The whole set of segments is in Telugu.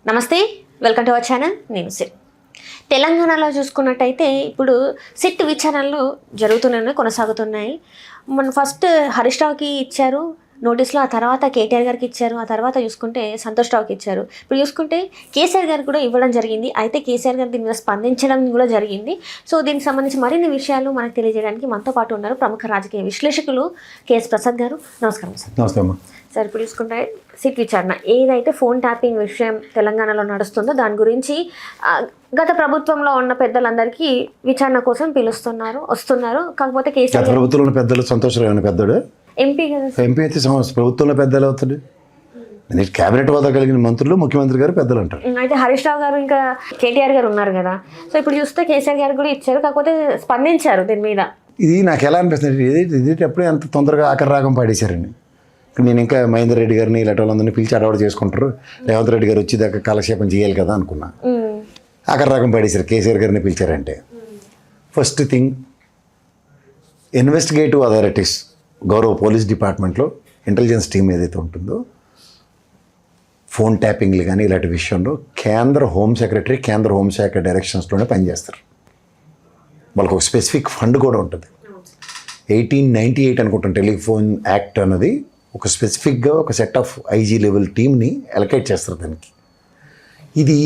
నమస్తే, వెల్కమ్ టు అవర్ ఛానల్. నేను సిట్. తెలంగాణలో చూసుకున్నట్టయితే ఇప్పుడు సిట్ విచారణలు కొనసాగుతున్నాయి. మన ఫస్ట్ హరీష్ రావుకి ఇచ్చారు నోటీసులు, ఆ తర్వాత కేటీఆర్ గారికి ఇచ్చారు, ఆ తర్వాత చూసుకుంటే సంతోష్ రావుకి ఇచ్చారు. ఇప్పుడు చూసుకుంటే కేసీఆర్ గారికి కూడా ఇవ్వడం జరిగింది. అయితే కేసీఆర్ గారు దీని మీద స్పందించడం కూడా జరిగింది. సో దీనికి సంబంధించి మరిన్ని విషయాలు మనకు తెలియజేయడానికి మనతో పాటు ఉన్నారు ప్రముఖ రాజకీయ విశ్లేషకులు కేఎస్ ప్రసాద్ గారు. నమస్కారం సార్. నమస్తే అమ్మా. సార్, ఇప్పుడు చూసుకుంటే సిట్ విచారణ ఏదైతే ఫోన్ ట్యాపింగ్ విషయం తెలంగాణలో నడుస్తుందో దాని గురించి గత ప్రభుత్వంలో ఉన్న పెద్దలందరికీ విచారణ కోసం వస్తున్నారు. కాకపోతే కేసీఆర్ ప్రభుత్వంలో పెద్దలు సంతోషరావు పెద్దడు ఎంపీ కదా, ఎంపీ అయితే ప్రభుత్వంలో పెద్దలు అవుతాడు. క్యాబినెట్ హోదా కలిగిన మంత్రులు ముఖ్యమంత్రి గారు పెద్దలు అంటారు. అయితే హరీష్ రావు గారు ఇంకా కేటీఆర్ గారు ఉన్నారు కదా. సో ఇప్పుడు చూస్తే కేసీఆర్ గారు కూడా ఇచ్చారు, కాకపోతే స్పందించారు దీని మీద. ఇది నాకు ఎలా అనిపిస్తుంది, ఇది ఎప్పుడే అంత తొందరగా ఆఖరి రాగం పాడేశారండి. నేను ఇంకా మహేందర్ రెడ్డి గారిని ఇలాంటి వాళ్ళందరినీ పిలిచి అడవాడు చేసుకుంటారు, రేవంత్ రెడ్డి గారు వచ్చేదాకా కాలక్షేపం చేయాలి కదా అనుకున్నా. ఆఖరి రాగం పాడేశారు. కేసీఆర్ గారిని పిలిచారంటే ఫస్ట్ థింగ్, ఇన్వెస్టిగేటివ్ అథారిటీస్ గౌరవ పోలీస్ డిపార్ట్మెంట్లో ఇంటెలిజెన్స్ టీం ఏదైతే ఉంటుందో ఫోన్ ట్యాపింగ్లు కానీ ఇలాంటి విషయంలో కేంద్ర హోంశాఖ డైరెక్షన్స్లోనే పనిచేస్తారు. వాళ్ళకు ఒక స్పెసిఫిక్ ఫండ్ కూడా ఉంటుంది. 1898 అనుకుంటాను టెలిఫోన్ యాక్ట్ అన్నది ఒక స్పెసిఫిక్గా ఒక సెట్ ఆఫ్ ఐజీ లెవెల్ టీమ్ని అలొకేట్ చేస్తారు దానికి. ఇది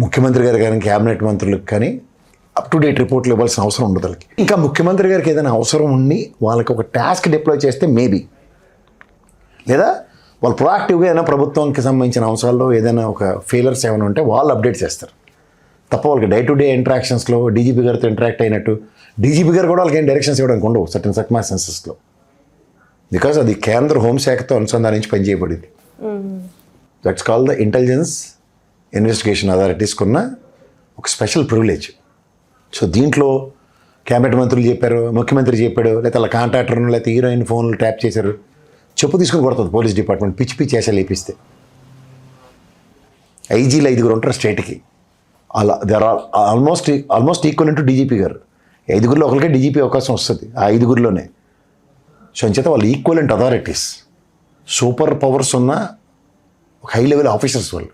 ముఖ్యమంత్రి గారు కానీ క్యాబినెట్ మంత్రులకు కానీ అప్ టు డేట్ రిపోర్ట్లు ఇవ్వాల్సిన అవసరం ఉండదు వాళ్ళకి. ఇంకా ముఖ్యమంత్రి గారికి ఏదైనా అవసరం ఉండి వాళ్ళకి ఒక టాస్క్ డిప్లాయ్ చేస్తే మేబీ, లేదా వాళ్ళు ప్రొయాక్టివ్గా ఏదైనా ప్రభుత్వానికి సంబంధించిన అంశాల్లో ఏదైనా ఒక ఫెయిలర్స్ ఏమైనా ఉంటే వాళ్ళు అప్డేట్ చేస్తారు తప్ప వాళ్ళకి డే టు డే ఇంటరాక్షన్స్లో డీజీపీ గారితో ఇంటరాక్ట్ అయినట్టు డీజీపీ గారు కూడా వాళ్ళకి ఏం డైరెక్షన్స్ ఇవ్వడానికి ఉండవు సర్టన్ సర్కమ్స్టాన్సెస్లో. బికాజ్ అది కేంద్ర హోంశాఖతో అనుసంధానించి పనిచేయబడింది. That's call the intelligence investigation అథారిటీస్కున్న ఒక స్పెషల్ ప్రివిలేజ్. సో దీంట్లో క్యాబినెట్ మంత్రులు చెప్పారు, ముఖ్యమంత్రి చెప్పాడు, లేకపోతే వాళ్ళ కాంట్రాక్టర్ను లేకపోతే హీరోయిన్ ఫోన్లు ట్యాప్ చేశారు, చెప్పు తీసుకుని కొడుతుంది పోలీస్ డిపార్ట్మెంట్ పిచ్చి వేసాలు లేపిస్తే. ఐజీలు 5 ఉంటారు స్టేట్కి. అలా there are almost equal to DGP garu. 5 ఒకరికే డీజీపీ అవకాశం వస్తుంది ఆ 5 సో అంచేత వాళ్ళు ఈక్వలెంట్ అథారిటీస్, సూపర్ పవర్స్ ఉన్న ఒక హై లెవెల్ ఆఫీసర్స్ వాళ్ళు.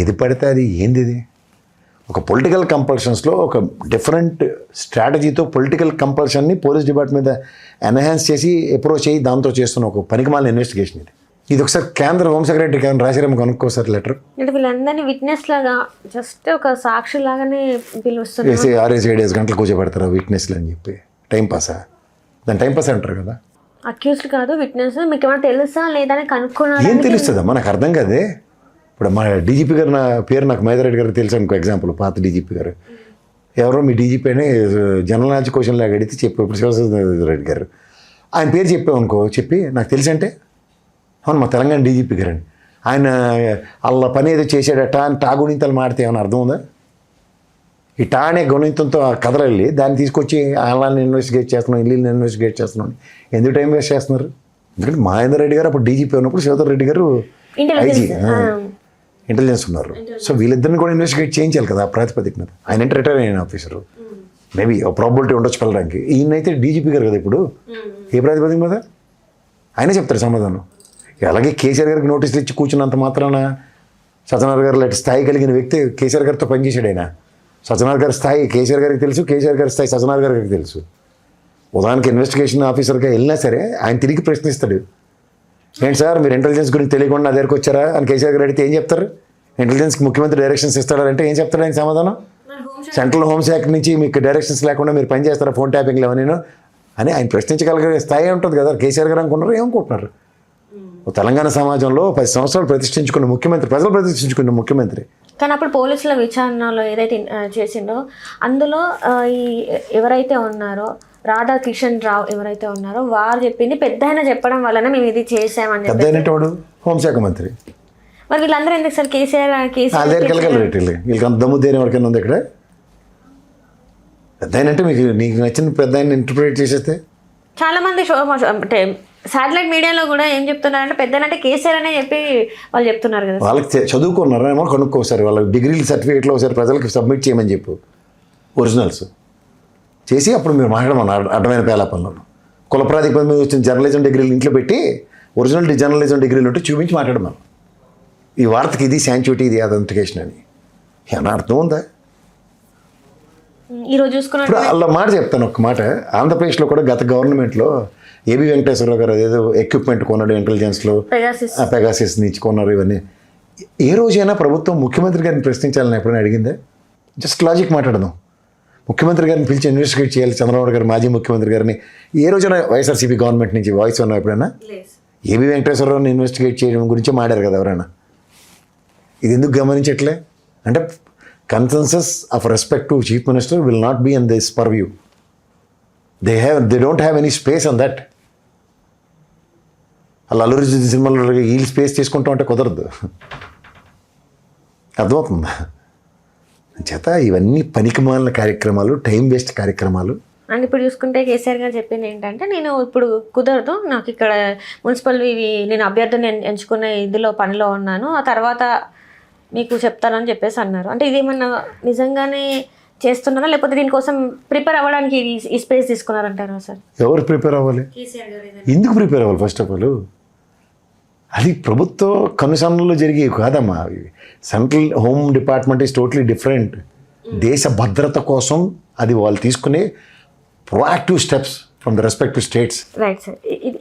ఏది పడితే అది ఏంది, ఇది ఒక పొలిటికల్ కంపల్షన్స్లో ఒక డిఫరెంట్ స్ట్రాటజీతో పొలిటికల్ కంపల్షన్ని పోలీస్ డిపార్ట్మెంట్ మీద ఎన్హాన్స్ చేసి అప్రోచ్ అయ్యి దాంతో చేస్తున్న ఒక పనికిమాలిన ఇన్వెస్టిగేషన్ ఇది. ఇది ఒకసారి కేంద్ర హోంసెక్రటరీ కానీ రాశారేమో కనుక్కోసారి లెటర్. అంటే వీళ్ళందరినీ విట్నెస్ లాగా జస్ట్ ఒక సాక్షి లాగానే పిలుస్తున్నారు. 6-7 గంటలు కూర్చోబెడతారు విట్నెస్లు అని చెప్పి. టైంపాసా? దాని టైంపాస్ అంటారు కదా. అక్యూజ్డ్ కాదు విట్నెస్. మీకు ఏమైనా తెలుసా లేదా అని కనుక్కున్నాను. ఏం తెలుస్తుందమ్మా నాకు అర్థం కాదే. ఇప్పుడు మా డీజీపీ గారు నా పేరు నాకు మహేందర్ రెడ్డి గారికి తెలుసు అనుకో, ఎగ్జాంపుల్ పాత డీజీపీ గారు ఎవరో మీ డీజీపీ అని జనరల్ నాలెడ్జ్ క్వశ్చన్ లాగా అడిగితే చెప్పి ఇప్పుడు శివశంకర్ రెడ్డి గారు ఆయన పేరు చెప్పావు అనుకో, చెప్పి నాకు తెలుసు అంటే అవును మా తెలంగాణ డీజీపీ గారు అండి, ఆయన వాళ్ళ పని ఏదో చేశాడట అని గుణింతలు మాడితే ఏమైనా అర్థం ఉందా? ఈ అనే గుణింతంతో కథలెళ్ళి దాన్ని తీసుకొచ్చి వాళ్ళని ఇన్వెస్టిగేట్ చేస్తున్నాం, ఇల్లు ఇన్వెస్టిగేట్ చేస్తున్నాం. ఎందుకు టైం వేస్ట్ చేస్తున్నారు? ఎందుకంటే మహేందర్ రెడ్డి గారు అప్పుడు డీజీపీ ఉన్నప్పుడు శివధర్ రెడ్డి గారు ఐజీ ఇంటెలిజెన్స్ ఉన్నారు. సో వీళ్ళిద్దరిని కూడా ఇన్వెస్టిగేట్ చేయించాలి కదా ప్రాతిపదికన. ఆయన అంటే రిటైర్ అయిన ఆఫీసరు, మేబీ ప్రాబిలిటీ ఉండొచ్చు వెళ్ళడానికి. ఈయనైతే డీజీపీ గారు కదా ఇప్పుడు, ఏ ప్రాతిపదిక మీద ఆయనే చెప్తారు సమాధానం. అలాగే కేసీఆర్ గారికి నోటీసులు ఇచ్చి కూర్చున్నంత మాత్రాన సత్యనారాయణ గారు లాంటి స్థాయి కలిగిన వ్యక్తి కేసీఆర్ గారితో పనిచేశాడు. ఆయన సత్యనారాయణ గారి స్థాయి కేసీఆర్ గారికి తెలుసు, కేసీఆర్ గారి స్థాయి సత్యనారాయణ గారికి తెలుసు. ఉదాహరణకి ఇన్వెస్టిగేషన్ ఆఫీసర్గా వెళ్ళినా సరే ఆయన తిరిగి ప్రశ్నిస్తాడు, ఏంటి సార్ మీరు ఇంటెలిజెన్స్ గురించి తెలియకుండా నా దగ్గరికి వచ్చారా అని కేసీఆర్ గారు అడిగితే ఏం చెప్తారు? ఇంటెలిజెన్స్కి ముఖ్యమంత్రి డైరెక్షన్స్ ఇస్తాడంటే ఏం చెప్తాడు ఆయన సమాధానం? సెంట్రల్ హోంశాఖ నుంచి మీకు డైరెక్షన్స్ లేకుండా మీరు పనిచేస్తారా ఫోన్ ట్యాపింగ్లో నేను అని ఆయన ప్రశ్నించగలిగే స్థాయి ఉంటుంది కదా. కేసీఆర్ గారు అనుకుంటున్నారు, ఏమనుకుంటున్నారు? తెలంగాణ సమాజంలో 10 సంవత్సరాలు ప్రతిష్ఠించుకున్న ముఖ్యమంత్రి, ప్రజలు ప్రతిష్ఠించుకున్న ముఖ్యమంత్రి. కానీ అప్పుడు పోలీసుల విచారణలో ఏదైతే చేసిండో అందులో ఈ ఎవరైతే ఉన్నారో రాధాకిషన్ రావు ఎవరైతే ఉన్నారో వారు చెప్పింది పెద్ద ఆయన చెప్పడం వలన మేము ఇది చేసామని చెప్పి హోంశాఖ మంత్రి. మరి వీళ్ళందరూ ఎందుకు సార్ కేసీఆర్ వీళ్ళకి అంత దమ్ము దేని ఎవరికైనా ఉంది ఇక్కడ? పెద్ద ఆయన అంటే నీకు నచ్చిన పెద్ద ఆయన ఇంటర్ప్రిటేట్ చేసేస్తే చాలా మంది అంటే శాటిలైట్ మీడియాలో కూడా ఏం చెప్తున్నారంటే పెద్దలంటే కేసీఆర్ అనే చెప్పి వాళ్ళు చెప్తున్నారు కదా. వాళ్ళకి చదువుకున్నారేమో కనుక్కోసారి వాళ్ళకి డిగ్రీలు సర్టిఫికేట్లో ఒకసారి ప్రజలకు సబ్మిట్ చేయమని చెప్పు ఒరిజినల్స్ చేసి అప్పుడు మీరు మాట్లాడమన్నారు. అడ్డమైన పేలాపంలో కుల ప్రాతిపదిక మీద వచ్చిన జర్నలిజం డిగ్రీలు ఇంట్లో పెట్టి ఒరిజినల్ జర్నలిజం డిగ్రీలు ఉంటే చూపించి మాట్లాడమన్నారు. ఈ వార్తకి ఇది శాంచుటీ, ఇది అథెంటికేషన్ అని ఏమన్నా అర్థం ఉందా? ఈరోజు ఇప్పుడు చూసుకున్నట్టు అలా మాట చెప్తాను, ఒక్క మాట. ఆంధ్రప్రదేశ్లో కూడా గత గవర్నమెంట్లో ఏబి వెంకటేశ్వరరావు గారు ఏదో ఎక్విప్మెంట్ కొన్నాడు ఇంటెలిజెన్స్లో, పెగాసిస్ పెగాసిస్ నుంచి కొన్నారు. ఇవన్నీ ఏ రోజైనా ప్రభుత్వం ముఖ్యమంత్రి గారిని ప్రశ్నించాలని ఎప్పుడైనా అడిగిందే? జస్ట్ లాజిక్ మాట్లాడదాం. ముఖ్యమంత్రి గారిని పిలిచి ఇన్వెస్టిగేట్ చేయాలి, చంద్రబాబు గారు మాజీ ముఖ్యమంత్రి గారిని. ఏ రోజైనా వైఎస్ఆర్సీపీ గవర్నమెంట్ నుంచి వాయిస్ ఉన్నా ఎప్పుడైనా? ఏబి వెంకటేశ్వరరావుని ఇన్వెస్టిగేట్ చేయడం గురించి మాట్లాడారు కదా ఎవరైనా? ఇది ఎందుకు గమనించట్లే అంటే consensus of respect to chief minister will not be in this purview. They don't have any space on that. అలా అల్లూరి సినిమాలో వీళ్ళు స్పేస్ తీసుకుంటాం అంటే కుదరదు. అర్థమవుతుందా? చేత ఇవన్నీ పనికిమాలిన కార్యక్రమాలు, టైం వేస్ట్ కార్యక్రమాలు. అండ్ ఇప్పుడు చూసుకుంటే కేసీఆర్ గారు చెప్పింది ఏంటంటే, నేను ఇప్పుడు కుదరదు, నాకు ఇక్కడ మున్సిపల్ ఇవి నేను అభ్యర్థిని ఎంచుకునే ఇందులో పనిలో ఉన్నాను, ఆ తర్వాత మీకు చెప్తానని చెప్పేసి అన్నారు. అంటే ఇదేమన్నా నిజంగానే చేస్తున్నారా, లేకపోతే దీనికోసం ప్రిపేర్ అవ్వడానికి ఈ స్పేస్ తీసుకున్నారంటారా సార్? ఎవరు ప్రిపేర్ అవ్వాలి? ఎందుకు ప్రిపేర్ అవ్వాలి? ఫస్ట్ ఆఫ్ ఆల్ అది ప్రభుత్వ కనుసన్నలో జరిగేవి కాదమ్మా. Central home department is totally different. దేశ భద్రత కోసం అది వాళ్ళు తీసుకునే proactive steps from the respective states. Right sir,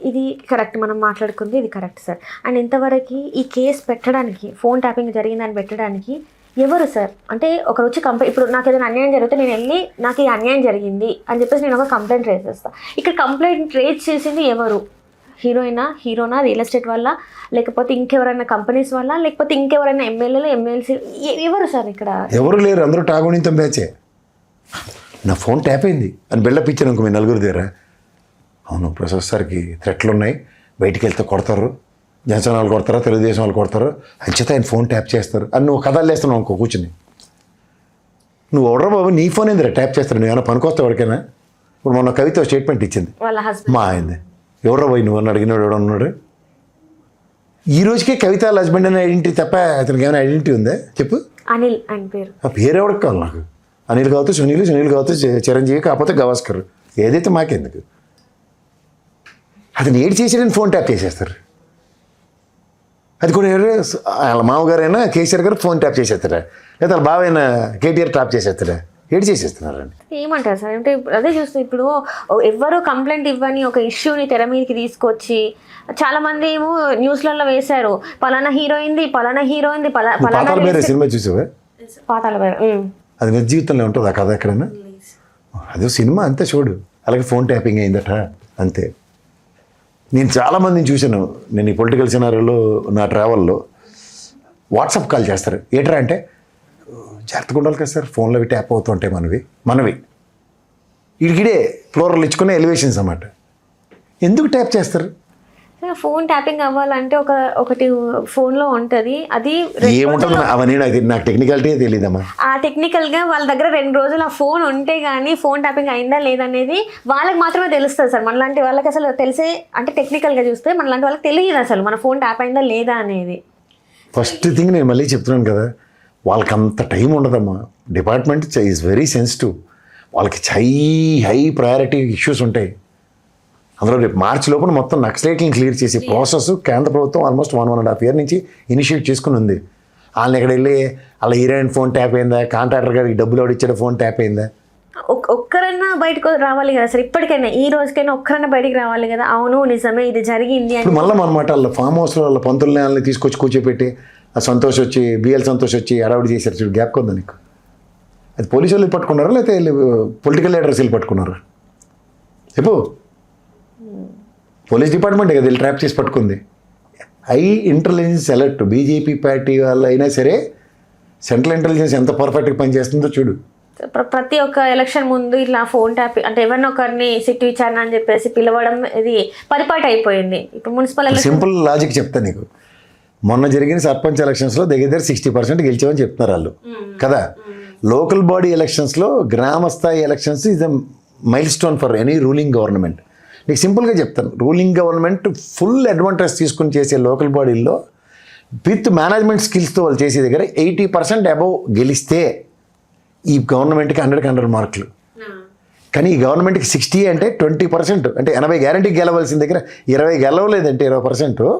ఇది కరెక్ట్, మనం మాట్లాడుకుంది ఇది కరెక్ట్ సార్. అండ్ ఇంతవరకు ఈ కేసు పెట్టడానికి, ఫోన్ ట్యాపింగ్ జరిగిందని పెట్టడానికి ఎవరు సార్? అంటే ఒకరు వచ్చి ఇప్పుడు నాకు ఏదైనా అన్యాయం జరిగితే నేను వెళ్ళి నాకు ఈ అన్యాయం జరిగింది అని చెప్పేసి నేను ఒక కంప్లైంట్ రేజ్ చేస్తాను. ఇక్కడ కంప్లైంట్ రేజ్ చేసింది ఎవరు? హీరోనా, రియల్ ఎస్టేట్ వల్ల, లేకపోతే ఇంకెవరైనా కంపెనీస్ వల్ల, లేకపోతే ఇంకెవరైనా ఎమ్మెల్యేలు, ఎమ్మెల్సీ, ఎవరు సార్ ఇక్కడ? ఎవరు లేరు, అందరూ టాగునితం బ్యాచే. నా ఫోన్ ట్యాప్ అయింది అని బిల్డప్ ఇచ్చాను ఇంకో మీ నలుగురు దగ్గర. అవును, ప్రసాద్ సార్కి థ్రెట్లు ఉన్నాయి, బయటికి వెళ్తే కొడతారు, జనసేన వాళ్ళు కొడతారా, తెలుగుదేశం వాళ్ళు కొడతారు, అంచేత ఆయన ఫోన్ ట్యాప్ చేస్తారు అని నువ్వు కథలు వేస్తున్నావు ఇంకో కూర్చుని. నువ్వు ఎవడరా బాబు, నీ ఫోన్ ఏందిరా ట్యాప్ చేస్తారు? నువ్వు ఏమైనా పనికొస్తే ఎవరికైనా? ఇప్పుడు మొన్న కవిత స్టేట్మెంట్ ఇచ్చింది, వాళ్ళ హస్బెండ్ మా ఆయనది. ఎవరో పోయి నువ్వు అని అడిగినాడు ఎవడన్నాడు? ఈ రోజుకే కవిత వాళ్ళ హస్బెండ్ అనే ఐడెంటిటీ తప్ప అతనికి ఏమైనా ఐడెంటిటీ ఉందా చెప్పు? అనిల్ ఆయన పేరు. ఆ పేరు ఎవరికి కావాలి నాకు? అనిల్ కావచ్చు, సునీల్ కావచ్చు, చిరంజీవి, కాకపోతే గవాస్కర్, ఏదైతే మాకెందుకు? అతను ఏడు చేసాడని ఫోన్ ట్యాప్ చేసేస్తారు. అది కూడా ఎవరు? వాళ్ళ మామగారైనా కేసీఆర్ గారు ఫోన్ ట్యాప్ చేసేస్తారా, లేదా వాళ్ళ బావైనా కేటీఆర్ ట్యాప్ చేసేస్తారా? ఏడు చేసేస్తున్నారండి. ఏమంటారు సార్? అంటే అదే చూస్తే ఇప్పుడు ఎవరు కంప్లైంట్ ఇవ్వని ఒక ఇష్యూని తెర మీదకి తీసుకొచ్చి చాలా మంది ఏమో న్యూస్లలో వేశారు, పలానా హీరోయింది, పాతాళ భైరవి సినిమా చూసావా? పాతాళ భైరవి అది నిజ జీవితంలో ఉంటుంది ఆ కథ ఎక్కడైనా? అదే సినిమా అంతే చూడు. అలాగే ఫోన్ ట్యాపింగ్ అయిందట అంతే. నేను చాలామందిని చూశాను. నేను ఈ పొలిటికల్ సినారియోలో నా ట్రావెల్లో వాట్సాప్ కాల్ చేస్తారు. ఏట్రా అంటే, జాగ్రత్తగా ఉండాలి కదా సార్, ఫోన్లో అవి ట్యాప్ అవుతుంటాయి మనవి ఇడికిడే ఫ్లోర్లు ఇచ్చుకునే ఎలివేషన్స్ అన్నమాట. ఎందుకు ట్యాప్ చేస్తారు? ఫోన్ ట్యాపింగ్ అవ్వాలంటే ఒకటి ఫోన్లో ఉంటుంది, అది ఏముంటుంది అవన్నీ నాకు టెక్నికాలిటీ తెలియదమ్మా. ఆ టెక్నికల్గా వాళ్ళ దగ్గర 2 రోజులు ఆ ఫోన్ ఉంటే కానీ ఫోన్ ట్యాపింగ్ అయిందా లేదనేది వాళ్ళకి మాత్రమే తెలుస్తుంది సార్. మనలాంటి వాళ్ళకి అసలు తెలిసే, అంటే టెక్నికల్గా చూస్తే మనలాంటి వాళ్ళకి తెలియదు అసలు మన ఫోన్ ట్యాప్ అయిందా లేదా అనేది. ఫస్ట్ థింగ్ నేను మళ్ళీ చెప్తున్నాను కదా, వాళ్ళకి అంత టైం ఉండదమ్మా. Department is very sensitive. వాళ్ళకి హై ప్రయారిటీ ఇష్యూస్ ఉంటాయి. అందులో రేపు మార్చి లోపల మొత్తం నక్సలైట్లను క్లియర్ చేసే ప్రాసెస్ కేంద్ర ప్రభుత్వం ఆల్మోస్ట్ 1.5 year నుంచి ఇనిషియేట్ చేసుకుని ఉంది. వాళ్ళని ఎక్కడ వెళ్ళి అలా హీరోయిన్ ఫోన్ ట్యాప్ అయిందా, కాంట్రాక్టర్ గారికి డబ్బులు ఎవడిచ్చాడు ఫోన్ ట్యాప్ అయిందా? ఒక్కరన్నా బయటకు రావాలి కదా సార్, ఇప్పటికైనా ఈ రోజుకైనా ఒక్కరన్నా బయటికి రావాలి కదా, అవును నిజమే ఇది జరిగింది అని. మళ్ళీ అనమాట వాళ్ళ ఫామ్ హౌస్లో వాళ్ళ పంతుల్ని వాళ్ళని తీసుకొచ్చి కూర్చోపెట్టి ఆ సంతోష్ వచ్చి బిఎల్ సంతోష్ వచ్చి అడవుడి చేశారు చూడు. గ్యాప్ కొందా నీకు? అది పోలీసు వాళ్ళు పట్టుకున్నారా లేకపోతే పొలిటికల్ లీడర్స్ వెళ్ళి పట్టుకున్నారా చెప్పు? పోలీస్ డిపార్ట్మెంట్ కదా వీళ్ళు ట్రాప్ చేసి పట్టుకుంది. High intelligence alert BJP party వాళ్ళు అయినా సరే సెంట్రల్ ఇంటెలిజెన్స్ ఎంత పర్ఫెక్ట్గా పనిచేస్తుందో చూడు. ప్రతి ఒక్క ఎలక్షన్ ముందు ఇట్లా ఫోన్ ట్యాప్ అంటే ఎవరిని ఒకరిని సిట్ విచారణ అని చెప్పేసి పిలవడం ఇది పరిపాటి అయిపోయింది. ఇప్పుడు మున్సిపల్ సింపుల్ లాజిక్ చెప్తా నీకు. మొన్న జరిగిన సర్పంచ్ ఎలక్షన్స్లో దగ్గర 60% గెలిచామని చెప్తున్నారు వాళ్ళు కదా. లోకల్ బాడీ ఎలక్షన్స్లో గ్రామ స్థాయి elections is a mile stone for any ruling government. నీకు సింపుల్గా చెప్తాను, రూలింగ్ గవర్నమెంట్ ఫుల్ అడ్వాంటేజ్ తీసుకుని చేసే లోకల్ బాడీల్లో విత్ మేనేజ్మెంట్ స్కిల్స్తో వాళ్ళు చేసే దగ్గర 80% అబవ్ గెలిస్తే ఈ గవర్నమెంట్కి 100 మార్కులు. కానీ ఈ గవర్నమెంట్కి 60 అంటే 20%, అంటే 80 గ్యారంటీ గెలవలసిన దగ్గర 20 గెలవలేదంటే 20%.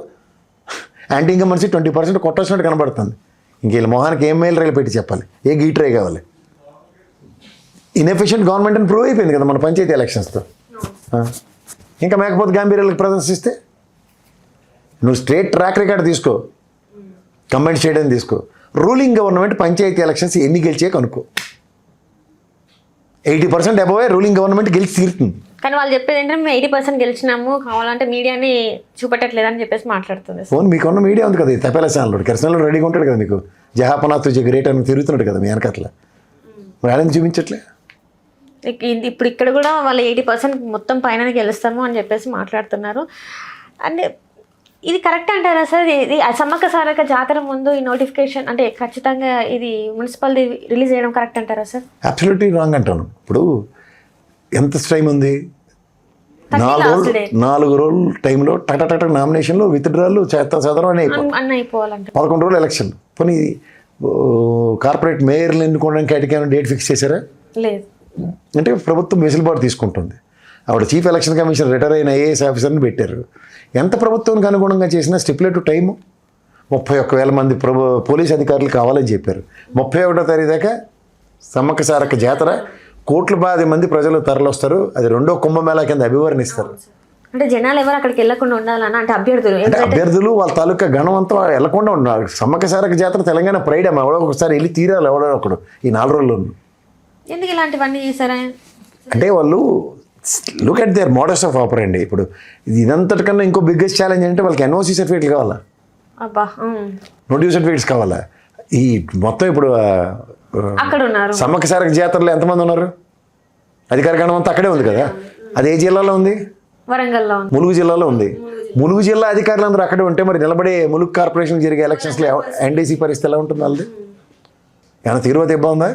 యాంటీ ఇన్కంబెన్సీ 20% కొట్టొచ్చినట్టు కనబడుతుంది. ఇంక వీళ్ళ మొహానికి ఏం మెయిల్ రైలు పెట్టి చెప్పాలి, ఏ గీట్ రే కావాలి. ఇన్ఎఫిషియెంట్ గవర్నమెంట్ అని ప్రూవ్ అయిపోయింది కదా మన పంచాయతీ ఎలక్షన్స్తో. ఇంకా మేకపోతే గాంభీర్యాలకు ప్రదర్శిస్తే నువ్వు స్ట్రేట్ ట్రాక్ రికార్డ్ తీసుకో, కమెంట్ చేయడం తీసుకో. రూలింగ్ గవర్నమెంట్ పంచాయతీ ఎలక్షన్స్ ఎన్ని గెలిచే కనుక్కో. 80% అబోవే రూలింగ్ గవర్నమెంట్ గెలిచి తీరుతుంది. కానీ వాళ్ళు చెప్పేది ఏంటంటే మేము 80% గెలిచినాము, కావాలంటే మీడియాని చూపెట్టట్లేదని చెప్పేసి మాట్లాడుతుంది. ఫోన్ మీకున్న మీడియా ఉంది కదా, ఈ తపేల ఛానల్ కిరసనలో రెడీగా ఉంటాడు కదా, మీకు జహాపనా తుజ గ్రేట్ అని తిరుగుతున్నాడు కదా మీ వెనకట్ల. మరి ఆయన చూపించట్లే. ఇప్పుడు ఇక్కడ కూడా వాళ్ళు 80% మొత్తం పైన గెలుస్తాము అని చెప్పేసి మాట్లాడుతున్నారు. అంటే ఇది కరెక్ట్ అంటారా సార్? ఇది సమ్మక్క సారక్క జాతర ముందు ఈ నోటిఫికేషన్ అంటే ఖచ్చితంగా ఇది మున్సిపల్ రిలీజ్ చేయడం కరెక్ట్ అంటారా సార్? అబ్సల్యూట్లీ రాంగ్ అంటాను. ఇప్పుడు ఎంత టైం ఉంది? 4 రోజుల టైంలో టట నామినేషన్లు విత్డ్రాలు చదరం అని అయిపోవాలంటే 11 రోజులు ఎలక్షన్. పోనీ కార్పొరేట్ మేయర్లు ఎన్నుకోవడానికి అడిగాను డేట్ ఫిక్స్ చేశారా? లేదు. అంటే ప్రభుత్వం వెసులుబాటు తీసుకుంటుంది. ఆవిడ చీఫ్ ఎలక్షన్ కమిషన్ రిటైర్ అయిన ఐఏఎస్ ఆఫీసర్ని పెట్టారు. ఎంత ప్రభుత్వానికి అనుగుణంగా చేసినా స్టిపులేటివ్ టైము 31,000 మంది పోలీస్ అధికారులు కావాలని చెప్పారు. 31వ తారీఖు దాకా సమ్మక్క సారక్క జాతర, కోట్ల మంది ప్రజలు తరలిస్తారు. అది 2వ కుంభమేళా కింద అభివర్ణిస్తారు. అంటే జనాలు ఎవరు అక్కడికి వెళ్ళకుండా ఉండాలన్నా? అంటే అభ్యర్థులు వాళ్ళ తాలూకా గణం అంతా వెళ్ళకుండా ఉన్నారు. సమ్మక్క సారక్క జాతర తెలంగాణ ప్రైడ్ అమ్మ. ఎవడో ఒకసారి వెళ్ళి తీరాలి ఎవడో ఒకడు ఈ 4 రోజుల్లో. ఎందుకు ఇలాంటివన్నీ చేశారా? అంటే వాళ్ళు look at their models of operandi. ఇప్పుడు ఇదంతటికన్నా ఇంకో బిగ్గెస్ట్ ఛాలెంజ్ అంటే వాళ్ళకి ఎన్ఓసి సర్టిఫికేట్లు కావాలా, నోటివ్ సర్టిఫికేట్స్ కావాలా. ఈ మొత్తం ఇప్పుడు అక్కడ ఉన్నారు సమ్మక్క సారక్క జాతరలో ఎంతమంది ఉన్నారు? అధికార గణం అంతా అక్కడే ఉంది కదా. అది ఏ జిల్లాలో ఉంది? వరంగల్లో. ములుగు జిల్లాలో ఉంది. ములుగు జిల్లా అధికారులు అందరూ అక్కడే ఉంటే మరి నిలబడే ములుగు కార్పొరేషన్ జరిగే ఎలక్షన్స్లో ఎన్డీసీ పరిస్థితి ఎలా ఉంటుంది వాళ్ళది? ఏమైనా తిరుపతి ఇబ్బంది ఉందా?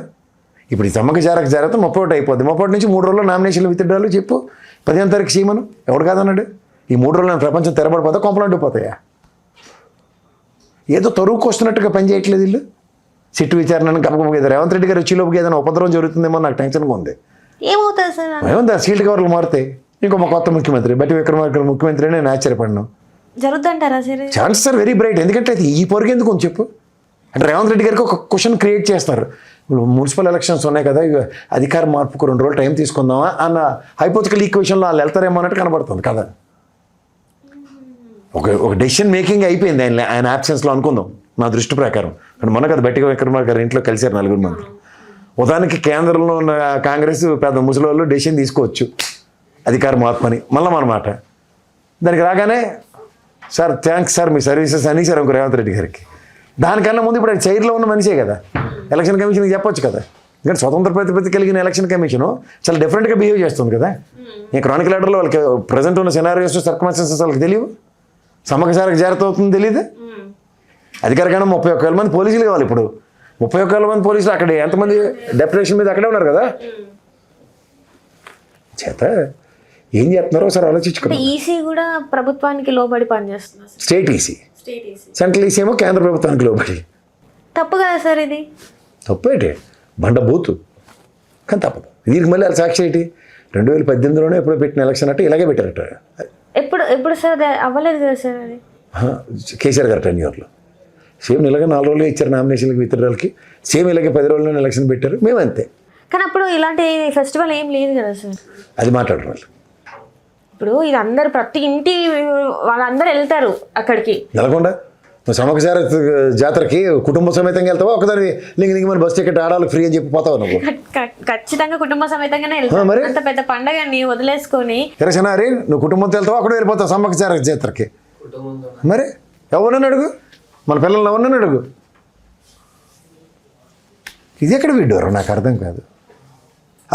ఇప్పుడు ఈ సమ్మక్క సారక్క జాతర 31 అయిపోద్ది. 31 నుంచి 3 రోజుల్లో నామినేషన్లు విత్డ్రాలు చెప్పు. 15వ తారీఖు సీమను ఎవడు కాదన్నాడు? ఈ 3 రోజులు ప్రపంచం తెరబడిపోతా, కొంపలంటుపోతాయా? ఏదో తరువుకు వస్తున్నట్టుగా పని చేయట్లేదు వీళ్ళు. సిట్టు విచారణను గబగబ రేవంత్ రెడ్డి గారు వచ్చేలోపుకి ఏదైనా ఉపద్రవం జరుగుతుందేమో నాకు టెన్షన్గా ఉంది. ఏమవుతుంది సార్? ఏముందా, సీల్డ్ కవర్లు మారితే ఇంకో మా కొత్త ముఖ్యమంత్రి బట్టి విక్రమార్క ముఖ్యమంత్రి అని నేను ఆశ్చర్యపడినాను. జరుగుతుంటారా sir? Chances are very bright. ఎందుకంటే అది ఈ పొరుగు ఎందుకు అని చెప్పు. అంటే రేవంత్ రెడ్డి గారికి ఒక క్వశ్చన్ క్రియేట్ చేస్తున్నారు. మున్సిపల్ ఎలక్షన్స్ ఉన్నాయి కదా, ఇక అధికార మార్పుకు 2 రోజులు టైం తీసుకుందామా అన్న హైపోథికల్ ఈక్వేషన్లో వాళ్ళు వెళ్తారేమో అన్నట్టు కనబడుతుంది కదా. ఒక డెసిషన్ మేకింగ్ అయిపోయింది ఆయన యాబ్సెన్స్లో అనుకుందాం నా దృష్టి ప్రకారం. అంటే మొన్న కదా బట్టి విక్రమార్క గారి ఇంట్లో కలిసారు 4 మంది. ఉదాహరణకి కేంద్రంలో ఉన్న కాంగ్రెస్ పెద్ద ముసలి డెసిషన్ తీసుకోవచ్చు అధికార మార్పు అని మళ్ళీ మనమాట. దానికి రాగానే సార్ థ్యాంక్స్ సార్ మీ సర్వీసెస్ అనేసారు ఇంకో రేవంత్ రెడ్డి గారికి. దానికన్నా ముందు ఇప్పుడు చైర్లో ఉన్న మనిషే కదా, ఎలక్షన్ కమిషన్కి చెప్పొచ్చు కదా. ఎందుకంటే స్వతంత్ర ప్రతిపత్తి కలిగిన ఎలక్షన్ కమిషను చాలా డిఫరెంట్గా బిహేవ్ చేస్తుంది కదా. ఈ క్రానికల్ ఆర్డర్లో వాళ్ళకి ప్రజెంట్ ఉన్న సినారియోస్ సర్కమ్స్టాన్సెస్ వాళ్ళకి తెలియవు. సమ్మక్క సారక్క జాగ్రత్త అవుతుంది తెలియదు. అధికార గణం 31,000 మంది పోలీసులు కావాలి. ఇప్పుడు 31,000 మంది పోలీసులు అక్కడ ఎంతమంది డెప్యుటేషన్ మీద అక్కడే ఉన్నారు కదా. చేత ఏం చేస్తున్నారో ఒకసారి ఆలోచించుకోండి. ఈసీ కూడా ప్రభుత్వానికి లోబడి పనిచేస్తున్నారు. స్టేట్ ఈసీ, సెంట్రల్ ఈసీ ఏమో కేంద్ర ప్రభుత్వానికి లోబడి. తప్పు కదా సార్ ఇది? తప్పేంటి, బండబూతు. కానీ తప్పదు. దీనికి మళ్ళీ సాక్షి ఏంటి? 2018లోనే ఎప్పుడో పెట్టిన ఎలక్షన్ అంటే ఇలాగే పెట్టారట. ఎప్పుడు సార్ అవ్వలేదు కదా సార్ అది? కేసీఆర్ గారు 10 ఇయర్లో సేమ్ ఇలాగే 4 రోజులు ఇచ్చారు నామినేషన్కి విత్డ్రాల్కి. సేమ్ ఇలాగే 10 రోజుల్లోనే ఎలక్షన్ పెట్టారు. మేము అంతే. కానీ అప్పుడు ఇలాంటి ఫెస్టివల్ ఏం లేదు కదా సార్. అది మాట్లాడరు వాళ్ళు. ఇప్పుడు ఇది అందరు ప్రతి ఇంటి వాళ్ళందరూ వెళ్తారు అక్కడికి. వెళ్ళకుండా సమ్మక్క సారక్క జాతరకి కుటుంబ సమేతంగా వెళ్తావా? ఒకదాని లింగలింగమని బస్ టికెట్ ఆడాలి ఫ్రీ అని చెప్పి పోతావు నువ్వు? ఖచ్చితంగా కుటుంబ సమేతంగానే వెళ్తావు. అంత పెద్ద పండగని వదిలేసుకొని తెరసనారి నువ్వు కుటుంబంతో వెళ్తావా? అక్కడ వెళ్ళిపోతావు సమ్మక్క సారక్క జాతరకి. మరి ఎవరినని అడుగు, మన పిల్లల్ని ఎవరినని అడుగు. ఇది ఎక్కడ విడ్డోరు నాకు అర్థం కాదు.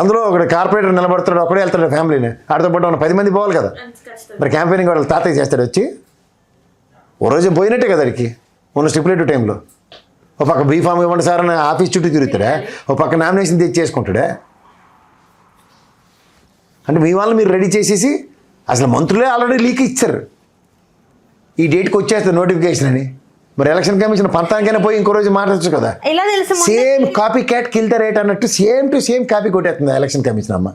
అందులో ఒకటి కార్పొరేటర్ నిలబడతాడు, ఒకడే వెళ్తాడు ఫ్యామిలీని. ఆడితో పాటు ఉన్న 10 మంది పోవాలి కదా. మరి క్యాంపెయినింగ్ వాళ్ళ తాతయ్య చేస్తాడు వచ్చి. ఓ రోజు పోయినట్టే కదా అడికి ఉన్న స్టిపులేటివ్ టైంలో. ఒక పక్క బీఫామ్ ఇవ్వండి సార్ అని ఆఫీస్ చుట్టూ తిరుగుతాడా, ఒక పక్క నామినేషన్ తెచ్చి చేసుకుంటాడా? అంటే మీ వాళ్ళని మీరు రెడీ చేసేసి అసలు మంత్రులే ఆల్రెడీ లీక్ ఇచ్చారు ఈ డేట్కి వచ్చేస్తుంది నోటిఫికేషన్ అని. మరి ఎలక్షన్ కమిషన్ పంతానికైనా పోయి ఇంకో రోజు మాట్లాడచ్చు కదా. Same copy cat kill the rate అన్నట్టు సేమ్ టు సేమ్ కాపీ కొట్టేస్తుంది ఎలక్షన్ కమిషన్. అమ్మ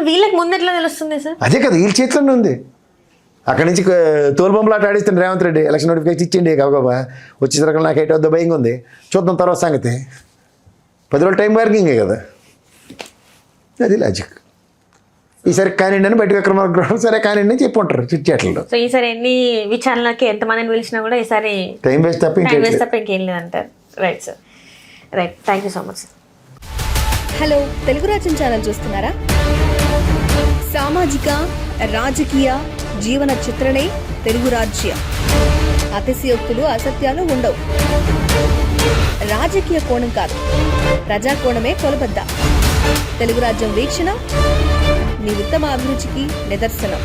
వీళ్ళకి ముందు ఎట్లా తెలుస్తుంది సార్? అదే కదా వీళ్ళ చేతిలోనే ఉంది. అక్కడి నుంచి తోలుబొమ్మలాట ఆడిస్తాను రేవంత్ రెడ్డి, ఎలక్షన్ నోటిఫికేషన్ ఇచ్చిండి గబగబా. వచ్చేసరికి నాకు ఎయిట్ వద్ద భయంగా ఉంది, చూద్దాం తర్వాత సంగతి. 10 రోజులు టైం వర్కింగే కదా, అది లాజిక్. ఈసారి కానివ్వండి అని బయట విక్రమార్క సరే కానివ్వండి అని చెప్పి ఉంటారు చిట్చాట్లలో. సో ఈసారి ఎన్ని విచారణలకి ఎంతమందిని పిలిచినా కూడా ఈసారి టైం వేస్ట్ తప్ప ఇంకేం లేదంటారు. Right sir, right, thank you so much sir. Hello, Telugu రాజ్యం ఛానల్ చూస్తున్నారా? సామాజిక, రాజకీయ, జీవన చిత్రణే తెలుగు రాజ్యం. అతిశయోక్తులు, అసత్యాలు ఉండవు. రాజకీయ కోణం కాదు, ప్రజా కోణమే కొలబద్ద. తెలుగు రాజ్యం వీక్షణ మీ ఉత్తమ అభిరుచికి నిదర్శనం.